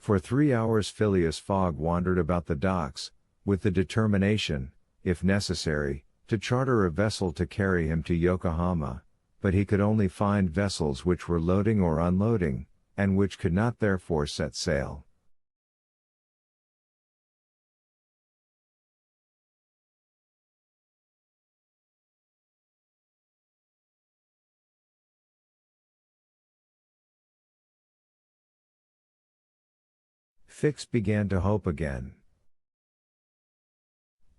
For 3 hours Phileas Fogg wandered about the docks, with the determination, if necessary, to charter a vessel to carry him to Yokohama, but he could only find vessels which were loading or unloading, and which could not therefore set sail. Fix began to hope again.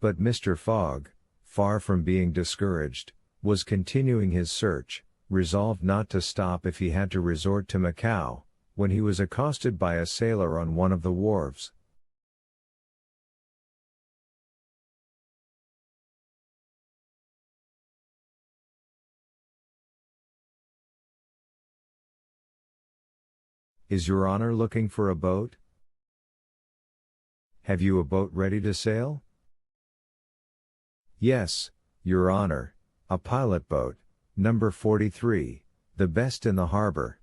But Mr. Fogg, far from being discouraged, was continuing his search, resolved not to stop if he had to resort to Macau, when he was accosted by a sailor on one of the wharves. "Is your honor looking for a boat? Have you a boat ready to sail?" "Yes, your honor, a pilot boat, number 43, the best in the harbor."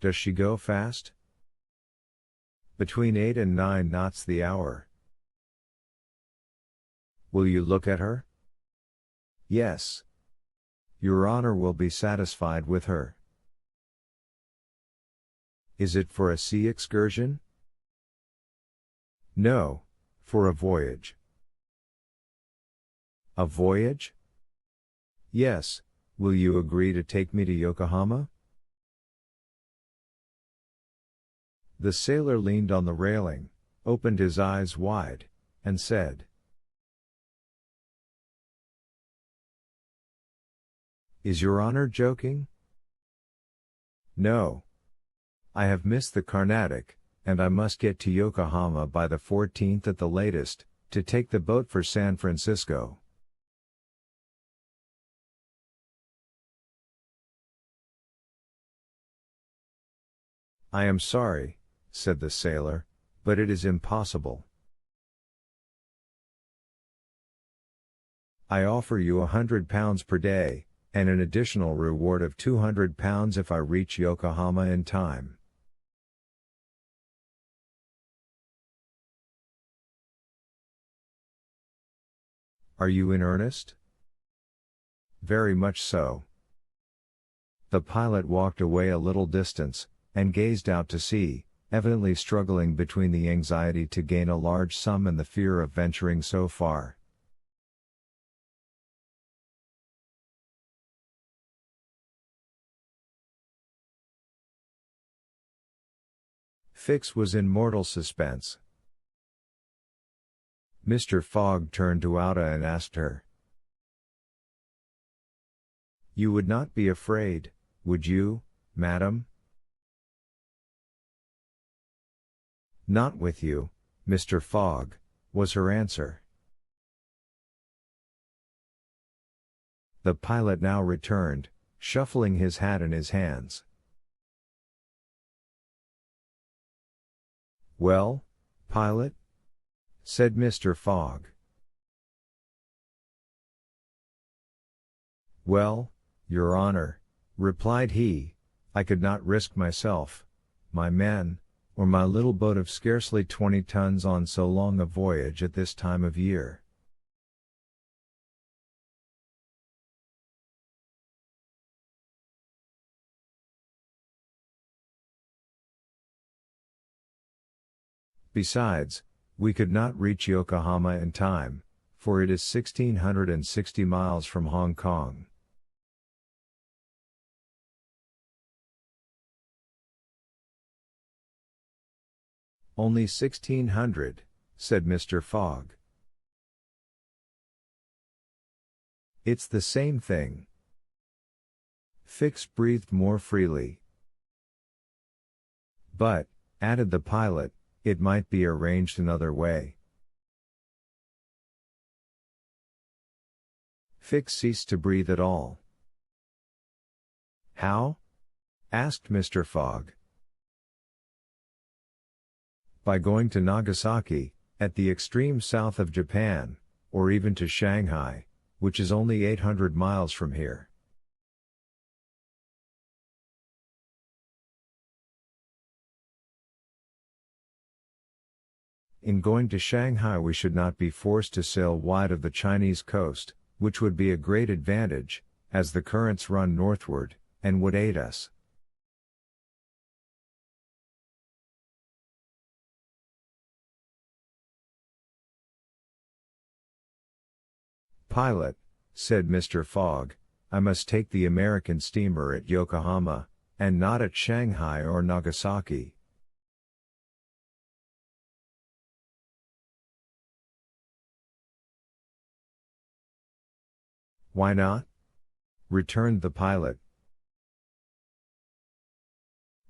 "Does she go fast?" "Between 8 and 9 knots the hour." "Will you look at her?" "Yes. Your honor will be satisfied with her." "Is it for a sea excursion?" "No, for a voyage." "A voyage?" "Yes. Will you agree to take me to Yokohama?" The sailor leaned on the railing, opened his eyes wide, and said, "Is your honor joking?" "No. I have missed the Carnatic, and I must get to Yokohama by the 14th at the latest, to take the boat for San Francisco." "I am sorry," said the sailor, "but it is impossible. I offer you £100 per day, and an additional reward of £200 if I reach Yokohama in time." "Are you in earnest?" "Very much so." The pilot walked away a little distance, and gazed out to sea, evidently struggling between the anxiety to gain a large sum and the fear of venturing so far. Fix was in mortal suspense. Mr. Fogg turned to Auda and asked her, "You would not be afraid, would you, madam?" "Not with you, Mr. Fogg," was her answer. The pilot now returned, shuffling his hat in his hands. "Well, pilot?" said Mr. Fogg. "Well, your honor," replied he, "I could not risk myself, my men, or my little boat of scarcely 20 tons on so long a voyage at this time of year." "Besides, we could not reach Yokohama in time, for it is 1,660 miles from Hong Kong." "Only 1,600, said Mr. Fogg. "It's the same thing." Fix breathed more freely. "But," added the pilot, "it might be arranged another way." Fix ceased to breathe at all. "How?" asked Mr. Fogg. "By going to Nagasaki, at the extreme south of Japan, or even to Shanghai, which is only 800 miles from here." In going to Shanghai we should not be forced to sail wide of the Chinese coast, which would be a great advantage, as the currents run northward, and would aid us. Pilot, said Mr. Fogg, I must take the American steamer at Yokohama, and not at Shanghai or Nagasaki. Why not? Returned the pilot.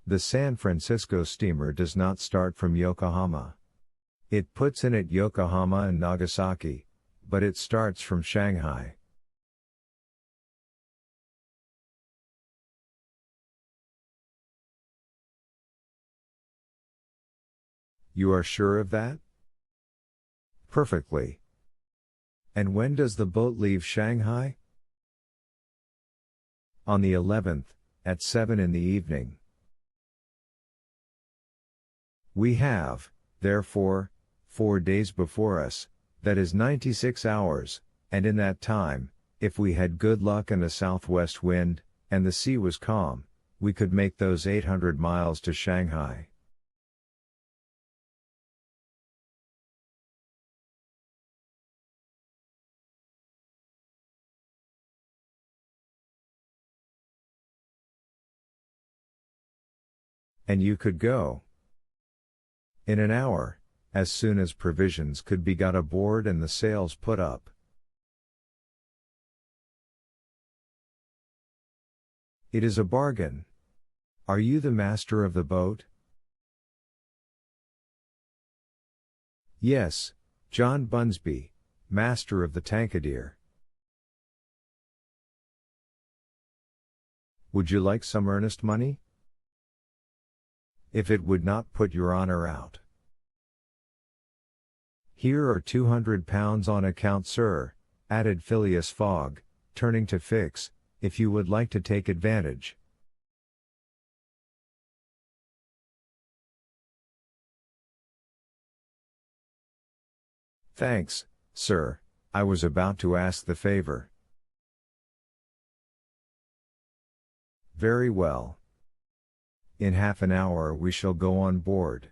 The San Francisco steamer does not start from Yokohama. It puts in at Yokohama and Nagasaki, but it starts from Shanghai. You are sure of that? Perfectly. And when does the boat leave Shanghai? On the 11th, at 7 in the evening. We have, therefore, 4 days before us, that is 96 hours, and in that time, if we had good luck and a southwest wind, and the sea was calm, we could make those 800 miles to Shanghai. And you could go in an hour, as soon as provisions could be got aboard and the sails put up. It is a bargain. Are you the master of the boat? Yes, John Bunsby, master of the Tankadere. Would you like some earnest money? If it would not put your honor out. Here are £200 on account, sir, added Phileas Fogg, turning to Fix, if you would like to take advantage. Thanks, sir, I was about to ask the favor. Very well. In half an hour we shall go on board.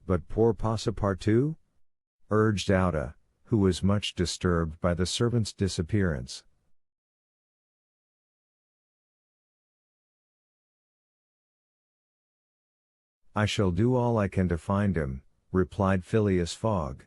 But poor Passepartout? Urged Ouda, who was much disturbed by the servant's disappearance. I shall do all I can to find him, replied Phileas Fogg.